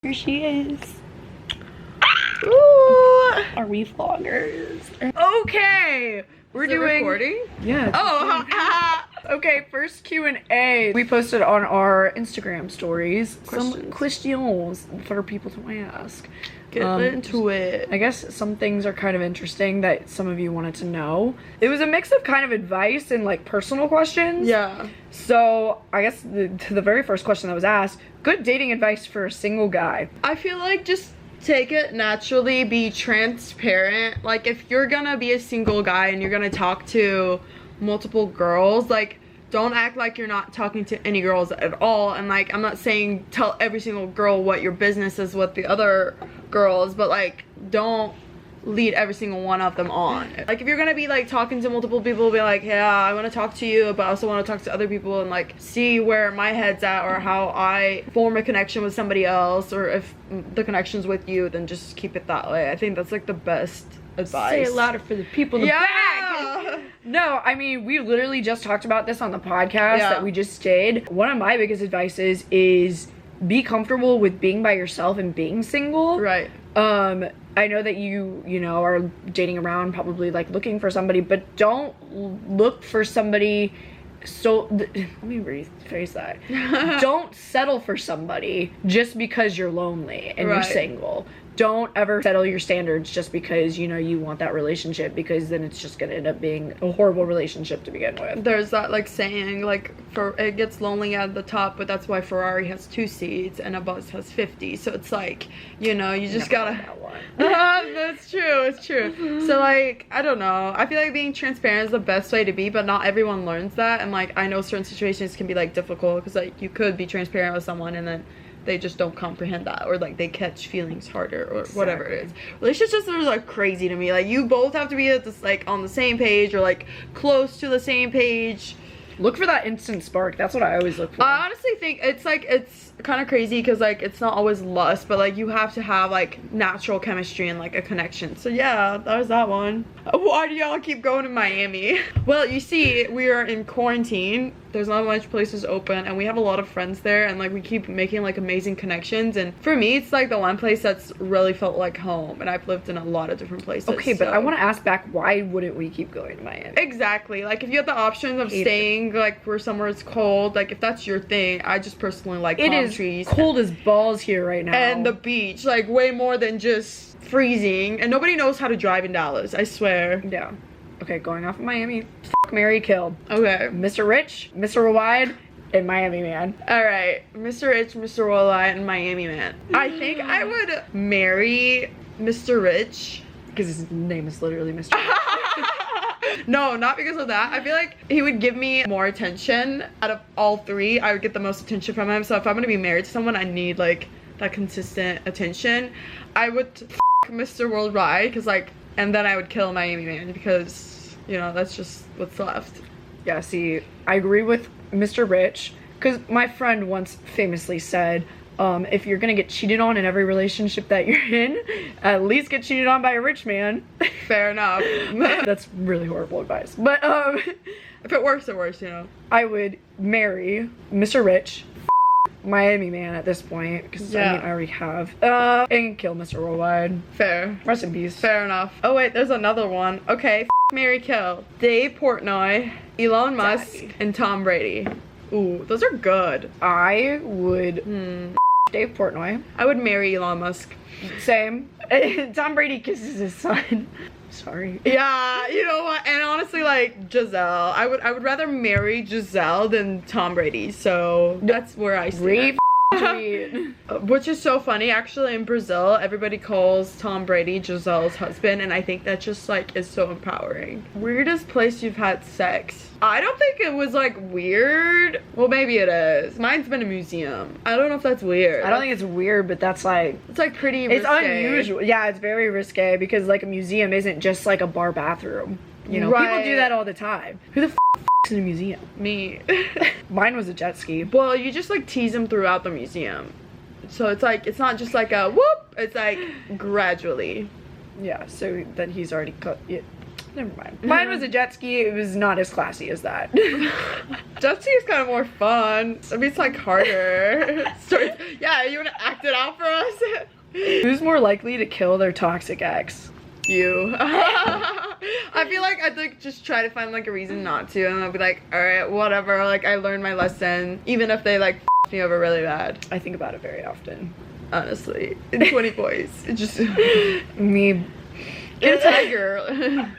Here she is. Ooh. Are we vloggers? Okay, we're doing recording. Yeah. Oh. Okay, first Q&A. We posted on our Instagram stories some questions for people to ask. Get into it. I guess some things are kind of interesting that some of you wanted to know. It was a mix of kind of advice and like personal questions. Yeah. So I guess the very first question that was asked, good dating advice for a single guy. I feel like just take it naturally, be transparent. Like if you're gonna be a single guy and you're gonna talk to multiple girls, like don't act like you're not talking to any girls at all. And like I'm not saying tell every single girl what your business is with the other girls, but like don't lead every single one of them on. Like if you're gonna be like talking to multiple people, be like, yeah, I want to talk to you, but I also want to talk to other people and like see where my head's at or how I form a connection with somebody else, or if the connection's with you, then just keep it that way. I think that's like the best advice. Say it louder for the people in the back. No, I mean, we literally just talked about this on the podcast that we just did. One of my biggest advices is be comfortable with being by yourself and being single. Right. I know that you know, are dating around, probably like looking for somebody, but don't look for somebody. So let me rephrase that. Don't settle for somebody just because you're lonely and you're single. Don't ever settle your standards just because, you know, you want that relationship, because then it's just gonna end up being a horrible relationship to begin with. There's that like saying, like, for it gets lonely at the top, but that's why Ferrari has 2 seats and a bus has 50. So it's like, you know, you just gotta that one. That's true, it's true. So like, I don't know, I feel like being transparent is the best way to be, but not everyone learns that. And like I know certain situations can be like difficult, because like you could be transparent with someone and then they just don't comprehend that, or like they catch feelings harder, or whatever it is. Relationships are like crazy to me. Like you both have to be at this like on the same page, or like close to the same page. Look for that instant spark. That's what I always look for. I honestly think it's like, it's kind of crazy because like it's not always lust, but like you have to have like natural chemistry and like a connection. So yeah, that was that one. Why do y'all keep going to Miami? Well, you see, we are in quarantine. There's not much places open, and we have a lot of friends there, and like we keep making like amazing connections. And for me, it's like the one place that's really felt like home, and I've lived in a lot of different places. Okay, but I want to ask back, why wouldn't we keep going to Miami? Exactly. Like if you have the option of staying like where somewhere it's cold, like if that's your thing, I just personally like palm trees. Cold as balls here right now. And the beach, like way more than just freezing. And nobody knows how to drive in Dallas, I swear. Yeah. Okay, going off of Miami. Fuck, marry, kill. Okay. Mr. Rich, Mr. Worldwide, and Miami Man. Alright, Mr. Rich, Mr. Worldwide, and Miami Man. I think I would marry Mr. Rich. Because his name is literally Mr. Rich. No, not because of that. I feel like he would give me more attention. Out of all 3, I would get the most attention from him. So if I'm gonna be married to someone, I need like that consistent attention. I would Mr. Worldwide, because like, and then I would kill Miami Man, because, you know, that's just what's left. Yeah, see, I agree with Mr. Rich, because my friend once famously said, if you're gonna get cheated on in every relationship that you're in, at least get cheated on by a rich man. Fair enough. That's really horrible advice. But, if it works, it works, you know. I would marry Mr. Rich, Miami Man at this point, because I mean, I already have, and kill Mr. Worldwide. Fair. Rest in peace. Fair enough. Oh wait, there's another one. Okay, marry, kill. Dave Portnoy, Elon Musk, and Tom Brady. Ooh, those are good. I would Dave Portnoy. I would marry Elon Musk. Same. Tom Brady kisses his son. Sorry. Yeah, you know what? And honestly, like Giselle, I would rather marry Giselle than Tom Brady. So that's where I stand. Which is so funny, actually. In Brazil, everybody calls Tom Brady Giselle's husband, and I think that just like is so empowering. Weirdest place you've had sex? I don't think it was like weird. Well, maybe it is. Mine's been a museum. I don't know if that's weird. I don't think it's weird, but that's like, it's like pretty risque. It's unusual. Yeah, it's very risque, because like a museum isn't just like a bar bathroom. You know, people do that all the time. Who the f*** in a museum? Me. Mine was a jet ski. Well, you just like tease them throughout the museum. So it's like, it's not just like a whoop, it's like gradually. Yeah, so then he's already cut it. Never mind. Mine was a jet ski. It was not as classy as that. Jet ski is kind of more fun. I mean, it's like harder. So, yeah, you want to act it out for us? Who's more likely to kill their toxic ex? You. I feel like I'd like just try to find like a reason not to, and I'll be like, all right, whatever. Like I learned my lesson, even if they like f me over really bad. I think about it very often. Honestly, in 20 boys, it just Me. get a tiger.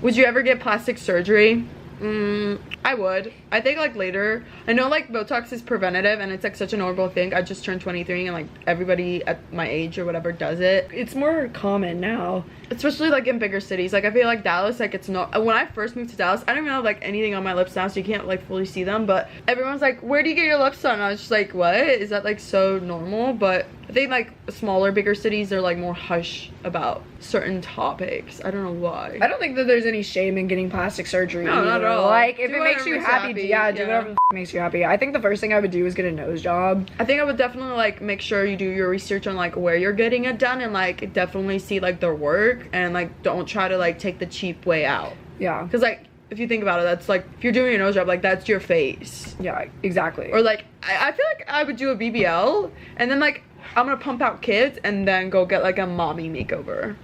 Would you ever get plastic surgery? I would. I think like later. I know like Botox is preventative and it's like such a normal thing. I just turned 23 and like everybody at my age or whatever does it. It's more common now. Especially like in bigger cities. Like I feel like Dallas, like it's not. When I first moved to Dallas, I don't even have like anything on my lips now, so you can't like fully see them. But everyone's like, where do you get your lips done? And I was just like, what? Is that like so normal? But I think like smaller, bigger cities, they're like more hush about certain topics. I don't know why. I don't think that there's any shame in getting plastic surgery. No, not at all. Like if Do it makes you whatever happy, makes you yeah, happy. do Yeah. whatever the makes you happy. I think the first thing I would do is get a nose job. I think I would definitely like make sure you do your research on like where you're getting it done, and like definitely see like their work, and like don't try to like take the cheap way out. Yeah. Because like if you think about it, that's like if you're doing a nose job, like that's your face. Yeah, exactly. Or like I feel like I would do a BBL and then like I'm gonna pump out kids and then go get like a mommy makeover.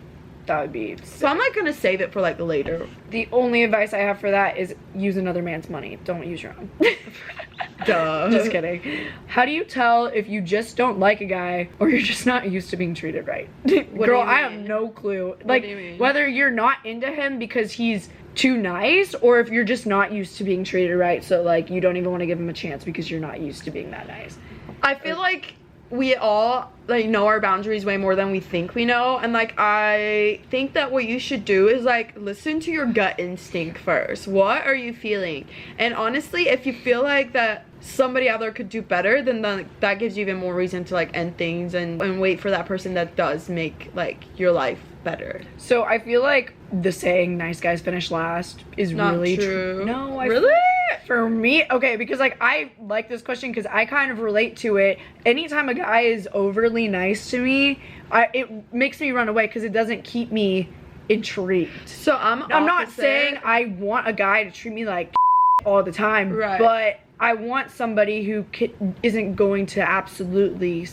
That would be So I'm like gonna save it for like later. the only advice I have for that is use another man's money. Don't use your own. Duh. Just kidding. How do you tell if you just don't like a guy or you're just not used to being treated right? What Girl, do you I have mean? no clue. Like do you mean? whether you're not into him because he's too nice or if you're just not used to being treated right, so like you don't even want to give him a chance because you're not used to being that nice. I feel like we all like know our boundaries way more than we think we know, and like I think that what you should do is like listen to your gut instinct first. What are you feeling? And honestly, if you feel like that somebody out there could do better, then that gives you even more reason to like end things and wait for that person that does make like your life better. So I feel like the saying "nice guys finish last" is Not really true. No, Really? For me, okay, because like I like this question because I kind of relate to it. Anytime a guy is overly nice to me, it makes me run away because it doesn't keep me intrigued. So I'm not opposite. saying I want a guy to treat me like all the time, Right. but I want somebody who isn't going to absolutely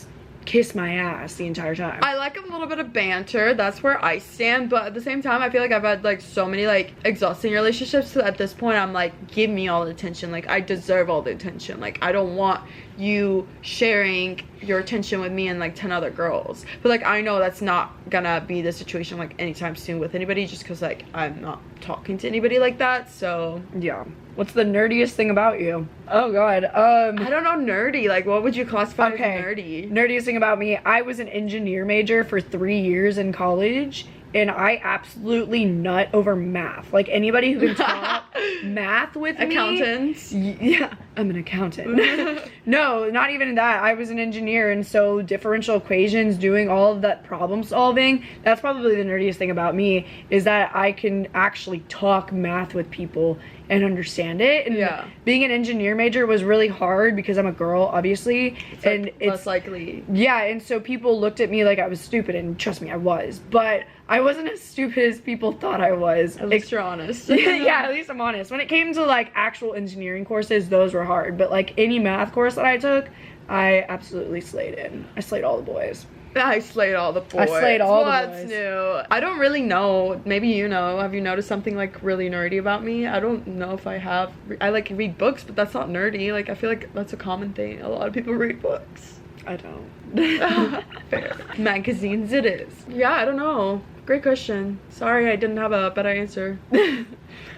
kiss my ass the entire time. I like a little bit of banter. That's where I stand. But at the same time, I feel like I've had like so many like exhausting relationships. So at this point, I'm like, give me all the attention. Like I deserve all the attention. Like I don't want you sharing your attention with me and like 10 other girls. But like I know that's not gonna be the situation like anytime soon with anybody, just because like I'm not talking to anybody like that. So Yeah. What's the nerdiest thing about you? Oh god. I don't know, nerdy. Like what would you classify Okay. as nerdy? Nerdiest thing about me, I was an engineer major for 3 years in college, and I absolutely nut over math. Like anybody who can talk math with me. Accountants. Yeah, I'm an accountant. No, not even that. I was an engineer, and so differential equations, doing all of that problem solving, that's probably the nerdiest thing about me, is that I can actually talk math with people and understand it. And Yeah. being an engineer major was really hard because I'm a girl, obviously. It's and like, it's less likely. yeah, and so people looked at me like I was stupid, and trust me, I was. But I wasn't as stupid as people thought I was. At least you're honest. Yeah, at least I'm honest. When it came to like actual engineering courses, those were hard. But like any math course that I took, I absolutely slayed in. I slayed all the boys. I slayed all the boys. I slayed all the What's boys. new? I don't really know. Maybe you know. Have you noticed something like really nerdy about me? I don't know if I have. I like read books, but that's not nerdy. Like I feel like that's a common thing. A lot of people read books. I don't. Fair. Magazines it is. Yeah, I don't know. Great question. Sorry I didn't have a better answer.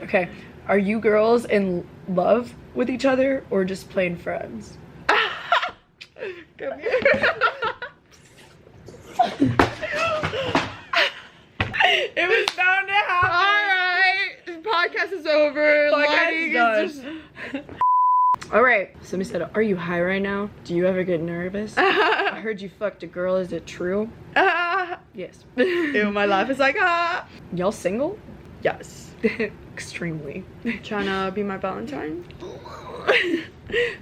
Okay, are you girls in love with each other or just plain friends? Come here. It was bound to happen. Alright. The podcast is over. Podcast Lighting done. is just... Alright, somebody said, are you high right now? Do you ever get nervous? I heard you fucked a girl, is it true? Yes. Ew, my laugh is like, ah. Y'all single? Yes. Extremely. Trying to be my Valentine?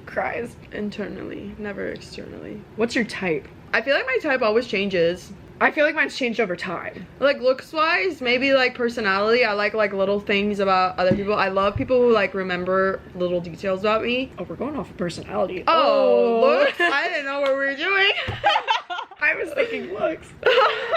Cries. Internally, never externally. What's your type? I feel like my type always changes. I feel like mine's changed over time. Like looks wise, maybe like personality. I like little things about other people. I love people who like remember little details about me. Oh, we're going off of personality. Oh, looks. I didn't know what we were doing. I was thinking looks.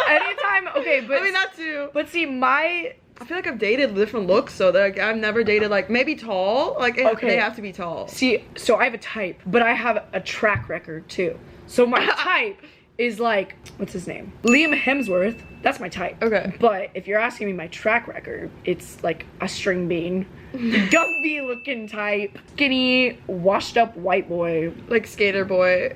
Anytime, okay, but I mean that too. But see, I feel like I've dated different looks, so like I've never dated like maybe tall. Like they have to be tall. See, so I have a type, but I have a track record too. So my type is like, what's his name? Liam Hemsworth. That's my type. Okay. But if you're asking me my track record, it's like a string bean. Gumby looking type. Skinny, washed up white boy. Like skater boy.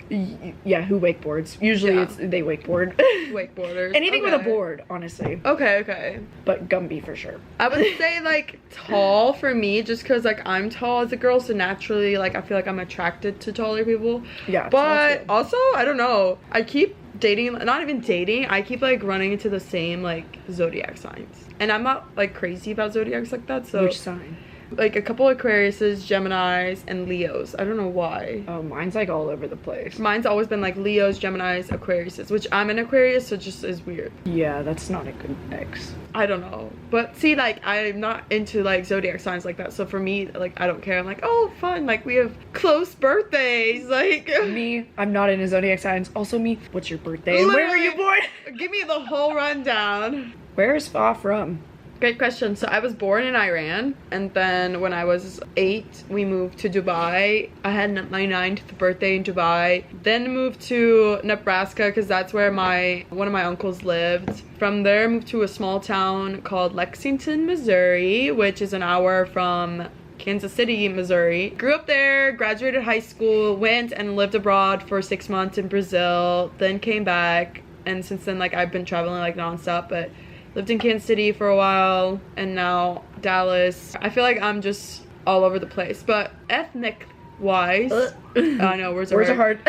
Yeah, who wakeboards. Usually they wakeboard. Wakeboarders. Anything with a board, honestly. Okay. But Gumby for sure. I would say like tall for me, just because like I'm tall as a girl, so naturally like I feel like I'm attracted to taller people. Yeah. But also, I don't know. I keep dating, not even dating, I keep like running into the same like zodiac signs. And I'm not like crazy about zodiacs like that, so. Which sign? Like a couple Aquariuses, Geminis, and Leos. I don't know why. Oh, mine's like all over the place. Mine's always been like Leos, Geminis, Aquariuses, which I'm an Aquarius, so it just is weird. Yeah, that's not a good mix. I don't know. But see, like, I'm not into like zodiac signs like that. So for me, like, I don't care. I'm like, oh, fun. Like, we have close birthdays. Like, me, I'm not into zodiac signs. Also, me, what's your birthday? And where were you born? Give me the whole rundown. Where is Fa from? Great question. So I was born in Iran, and then when I was 8, we moved to Dubai. I had my 9th birthday in Dubai. Then moved to Nebraska because that's where one of my uncles lived. From there, moved to a small town called Lexington, Missouri, which is an hour from Kansas City, Missouri. Grew up there, graduated high school, went and lived abroad for 6 months in Brazil, then came back, and since then, like, I've been traveling like nonstop, but lived in Kansas City for a while, and now Dallas. I feel like I'm just all over the place, but ethnic-wise, I know, words are hard.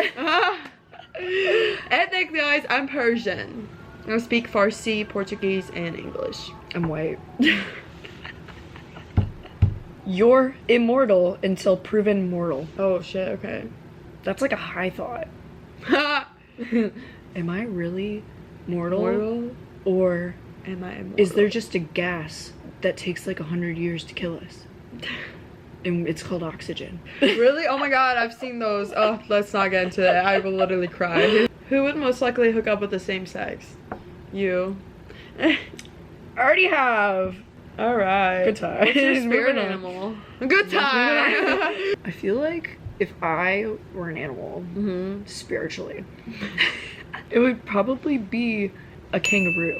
Ethnic-wise, I'm Persian. I speak Farsi, Portuguese, and English. I'm white. You're immortal until proven mortal. Oh, shit, okay. That's like a high thought. Am I really mortal? Or am I immortal? Is there just a gas that takes like 100 years to kill us? And it's called oxygen. Really? Oh my god, I've seen those. Oh, let's not get into that. I will literally cry. Who would most likely hook up with the same sex? You. I already have. Alright. Good time. What's your spirit animal? Good time. I feel like if I were an animal, spiritually, it would probably be a kangaroo.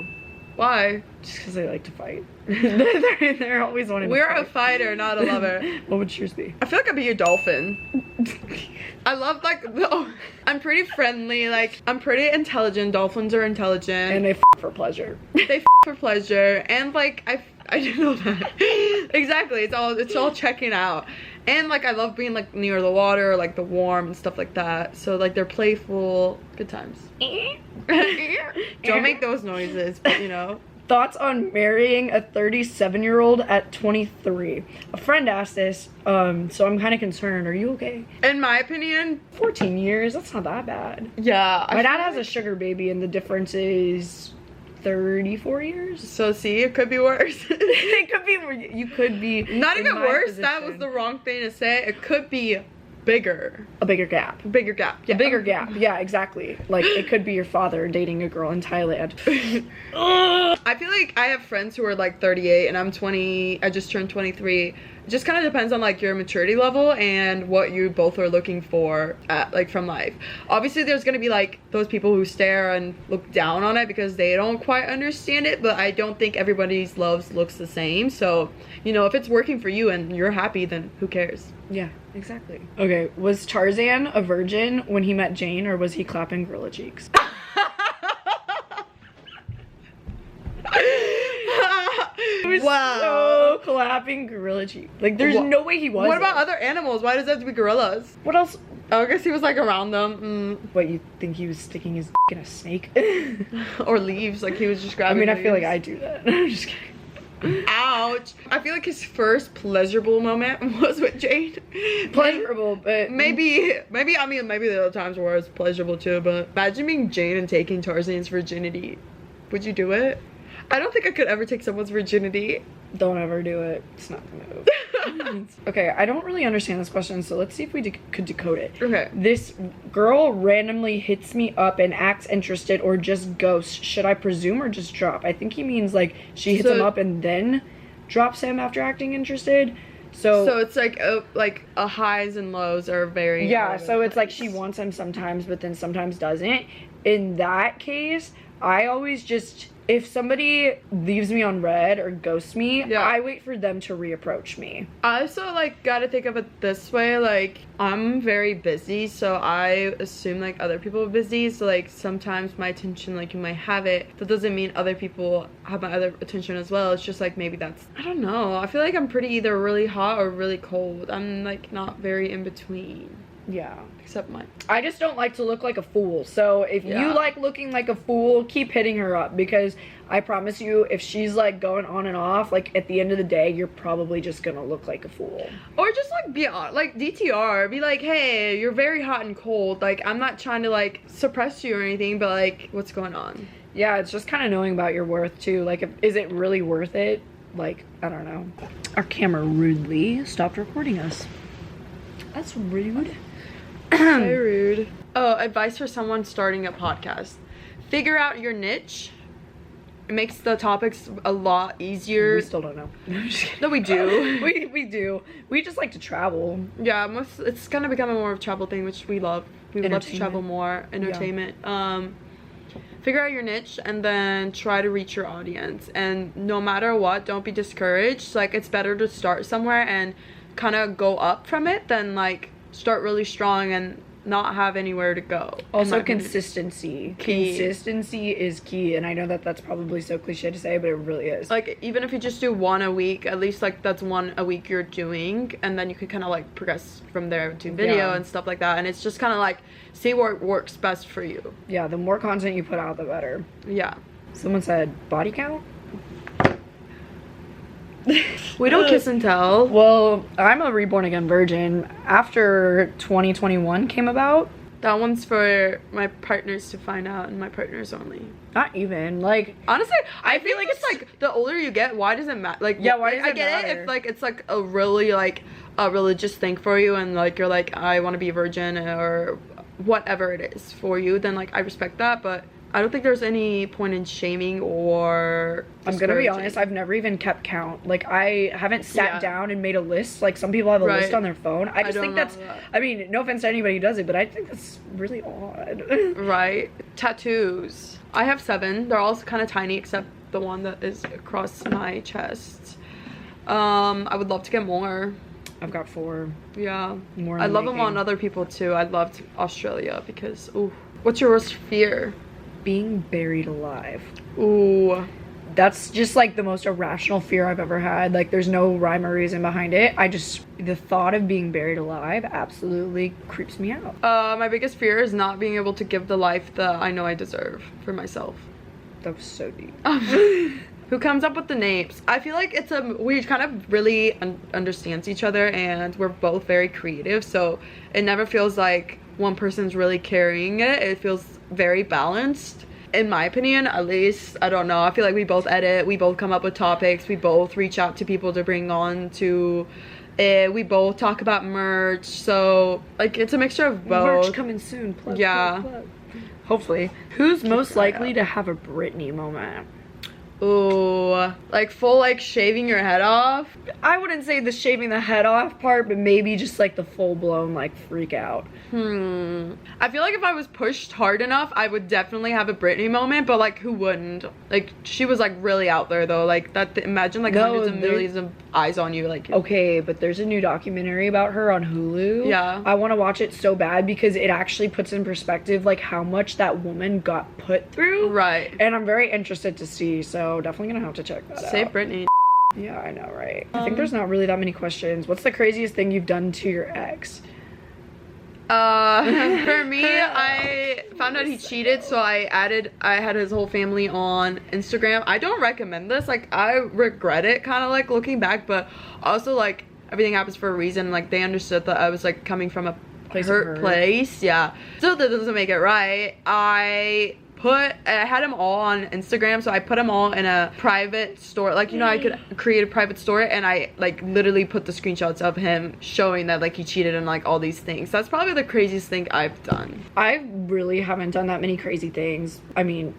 Why? Just because I like to fight. they're always wanting to fight. We're a fighter, not a lover. What would yours be? I feel like I'd be a dolphin. I love like, I'm pretty friendly, like, I'm pretty intelligent. Dolphins are intelligent. And they for pleasure. They for pleasure. And like, I didn't know that. Exactly, it's all checking out. And like, I love being like near the water, like the warm and stuff like that. So like, they're playful. Good times. Don't make those noises, but you know. Thoughts on marrying a 37-year-old at 23? A friend asked this, so I'm kind of concerned. Are you okay? In my opinion, 14 years, that's not that bad. Yeah. My dad has a sugar baby and the difference is 34 years. So see, it could be worse. It could be, you could be. Not even worse, that was the wrong thing to say. It could be bigger. A bigger gap. Bigger gap. Yeah. A bigger gap. Yeah, exactly. Like, it could be your father dating a girl in Thailand. I feel like I have friends who are like 38 and I'm 20. I just turned 23. It just kind of depends on like your maturity level and what you both are looking for like from life. Obviously, there's gonna be like those people who stare and look down on it because they don't quite understand it, but I don't think everybody's loves looks the same. So, you know, if it's working for you and you're happy, then who cares? Yeah, exactly. Okay, was Tarzan a virgin when he met Jane, or was he clapping gorilla cheeks? Wow. So clapping gorilla cheeks. Like, there's no way he was. What about other animals? Why does it have to be gorillas? What else? Oh, I guess he was like around them. What, you think he was sticking his in a snake? Or leaves, like he was just grabbing I mean, leaves. I feel like I do that. I'm just kidding. Ouch. I feel like his first pleasurable moment was with Jade. Pleasurable, but Maybe the other times were as pleasurable too, but imagine being Jade and taking Tarzan's virginity. Would you do it? I don't think I could ever take someone's virginity. don't ever do it. It's not the move. Okay, I don't really understand this question, so let's see if we could decode it. Okay. This girl randomly hits me up and acts interested or just ghosts. Should I presume or just drop? I think he means like she hits him up and then drops him after acting interested. So it's like a highs and lows are very yeah, so it's like she wants him sometimes but then sometimes doesn't. In that case, I always just, if somebody leaves me on red or ghosts me, yeah, I wait for them to reapproach me. I also like gotta think of it this way, like I'm very busy, so I assume like other people are busy, so like sometimes my attention, like you might have it, that doesn't mean other people have my other attention as well. It's just like maybe that's, I don't know, I feel like I'm pretty either really hot or really cold. I'm like not very in between. Yeah. Except mine. I just don't like to look like a fool. So if you like looking like a fool, keep hitting her up, because I promise you, if she's like going on and off, like at the end of the day, you're probably just gonna look like a fool. Or just like be like DTR, be like, hey, you're very hot and cold. Like I'm not trying to like suppress you or anything, but like what's going on? Yeah, it's just kind of knowing about your worth too. Like, is it really worth it? Like, I don't know. Our camera rudely stopped recording us. That's rude. Very rude. Oh, advice for someone starting a podcast. Figure out your niche. It makes the topics a lot easier. We still don't know. No, we do. we do. We just like to travel. Yeah, it's kind of becoming more of a travel thing, which we love. We would love to travel more. Entertainment. Yeah. Figure out your niche and then try to reach your audience. And no matter what, don't be discouraged. Like, it's better to start somewhere and kind of go up from it than like start really strong and not have anywhere to go. Also, consistency. Consistency is key, and I know that that's probably so cliche to say, but it really is. Like, even if you just do one a week, at least like that's one a week you're doing, and then you could kind of like progress from there to video and stuff like that. And it's just kind of like see what works best for you. Yeah, the more content you put out, the better. Yeah. Someone said body count. We don't kiss and tell. Well, I'm a reborn again virgin. After 2021 came about, that one's for my partners to find out, and my partners only. Not even like, honestly, I feel like it's like the older you get, why does it matter? Like, yeah, why does it matter? I get it if like it's like a really like a religious thing for you, and like you're like, I want to be a virgin or whatever it is for you, then like I respect that, but I don't think there's any point in shaming or I'm gonna be honest, I've never even kept count. Like, I haven't sat down and made a list. Like, some people have a list on their phone. I just think that's, I mean, no offense to anybody who does it, but I think that's really odd. Right. Tattoos. I have 7. They're all kind of tiny except the one that is across my chest. I would love to get more. I've got 4. Yeah. More. I love them on other people too. I loved Australia because, ooh. What's your worst fear? Being buried alive. Ooh. That's just like the most irrational fear I've ever had. Like, there's no rhyme or reason behind it. The thought of being buried alive absolutely creeps me out. My biggest fear is not being able to give the life that I know I deserve for myself. That was so deep. Who comes up with the names? I feel like we kind of really understands each other, and we're both very creative, so it never feels like one person's really carrying it. It feels very balanced, in my opinion, at least. I don't know, I feel like we both edit, we both come up with topics, we both reach out to people to bring on to it, we both talk about merch, so like it's a mixture of both. Merch coming soon. Plug, yeah. plug. Hopefully. Who's most likely to have a Britney moment? Ooh, like full like shaving your head off? I wouldn't say the shaving the head off part, but maybe just like the full-blown like freak out. I feel like if I was pushed hard enough, I would definitely have a Britney moment, but like who wouldn't? Like, she was like really out there though, like that. Imagine like hundreds of millions of eyes on you. Like, okay, but there's a new documentary about her on Hulu. Yeah, I want to watch it so bad because it actually puts in perspective like how much that woman got put through. Right. And I'm very interested to see, so definitely gonna have to check that out. Save Britney. Yeah, I know, right? I think there's not really that many questions. What's the craziest thing you've done to your ex? For me, I found out he cheated, so I had his whole family on Instagram. I don't recommend this. Like, I regret it, kind of like looking back, but also like everything happens for a reason. Like, they understood that I was like coming from a hurt place. Yeah. So that doesn't make it right. I had them all on Instagram, so I put them all in a private store. Like, you know, I could create a private store, and I like literally put the screenshots of him showing that like he cheated and like all these things. That's probably the craziest thing I've done. I really haven't done that many crazy things. I mean,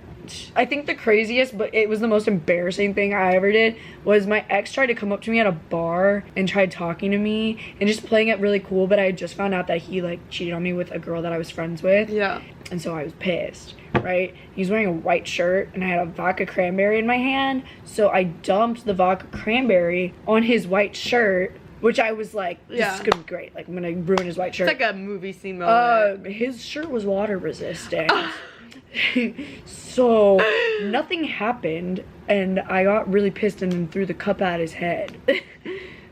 I think the craziest, but it was the most embarrassing thing I ever did, was my ex tried to come up to me at a bar and tried talking to me and just playing it really cool, but I had just found out that he like cheated on me with a girl that I was friends with. Yeah. And so I was pissed, right? He was wearing a white shirt and I had a vodka cranberry in my hand, so I dumped the vodka cranberry on his white shirt, which I was like, this is gonna be great. Like, I'm gonna ruin his white shirt. It's like a movie scene moment. His shirt was water resistant. So nothing happened, and I got really pissed and then threw the cup at his head.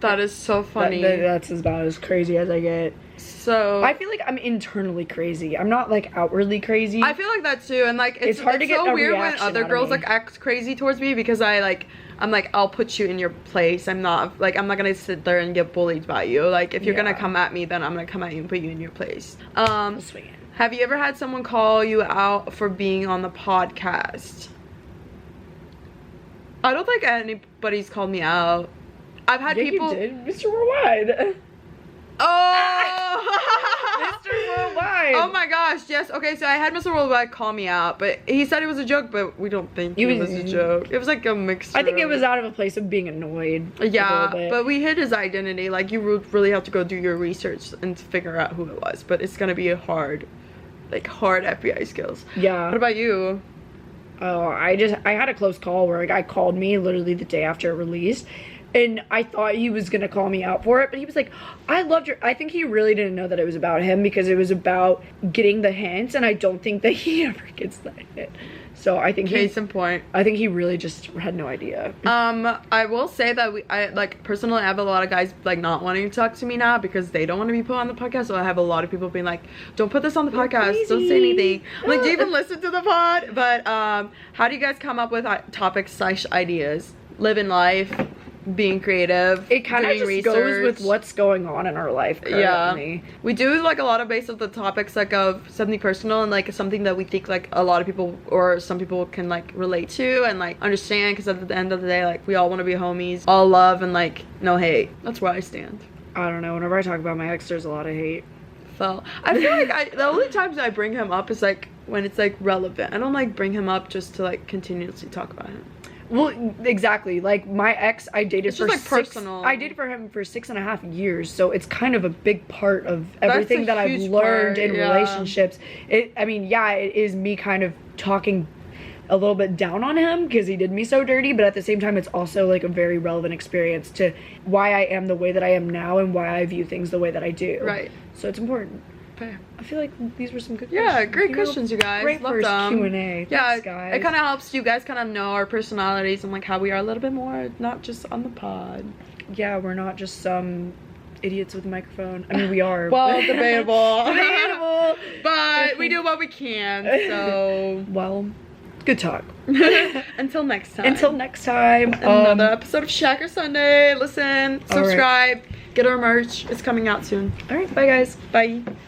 That is so funny. That's about as crazy as I get. So I feel like I'm internally crazy. I'm not like outwardly crazy. I feel like that too, and like it's hard to get so weird when other girls like act crazy towards me, because I'm like, I'll put you in your place. I'm not gonna sit there and get bullied by you. Like, if you're gonna come at me, then I'm gonna come at you and put you in your place. Swing it. Have you ever had someone call you out for being on the podcast? I don't think anybody's called me out. I've had people. You did, Mr. Worldwide. Oh, Mr. Worldwide. Oh my gosh, yes. Okay, so I had Mr. Worldwide call me out, but he said it was a joke, but we don't think it was a joke. It was like a mixture. I think it was out of a place of being annoyed. Yeah, but we hid his identity. Like, you would really have to go do your research and figure out who it was, but it's gonna be hard FBI skills. Yeah. What about you? Oh, I had a close call where a guy called me literally the day after it released, and I thought he was gonna call me out for it, but he was like, I think he really didn't know that it was about him, because it was about getting the hints, and I don't think that he ever gets that hint. So I think case in point. I think he really just had no idea. I will say that I like personally, I have a lot of guys like not wanting to talk to me now because they don't want to be put on the podcast. So I have a lot of people being like, don't put this on the podcast. Crazy. Don't say anything. I'm like, do you even listen to the pod? But how do you guys come up with topics / ideas? Living life, being creative. It kind of just goes with what's going on in our life currently. Yeah, we do like a lot of based on the topics, like of something personal and like something that we think like a lot of people or some people can like relate to and like understand, because at the end of the day, like, we all want to be homies, all love and like no hate. That's where I stand. I don't know, whenever I talk about my ex, there's a lot of hate. So I feel like the only times I bring him up is like when it's like relevant. I don't like bring him up just to like continuously talk about him. Well, exactly. Like, my ex, I dated for personal. I dated for him for 6.5 years, so it's kind of a big part of everything that I've learned in relationships. It is me kind of talking a little bit down on him because he did me so dirty, but at the same time, it's also like a very relevant experience to why I am the way that I am now and why I view things the way that I do. Right. So it's important. Fair. I feel like these were some good questions. questions. Great questions, you guys. Great Love first them. Q&A. Yeah, thanks, guys. it kind of helps you guys kind of know our personalities and like how we are a little bit more, not just on the pod. Yeah, we're not just some idiots with a microphone. I mean, we are. Well, debatable. Debatable. But we do what we can, so. Well, good talk. Until next time. Another episode of Shacker Sunday. Listen, subscribe, get our merch. It's coming out soon. All right, bye, guys. Bye.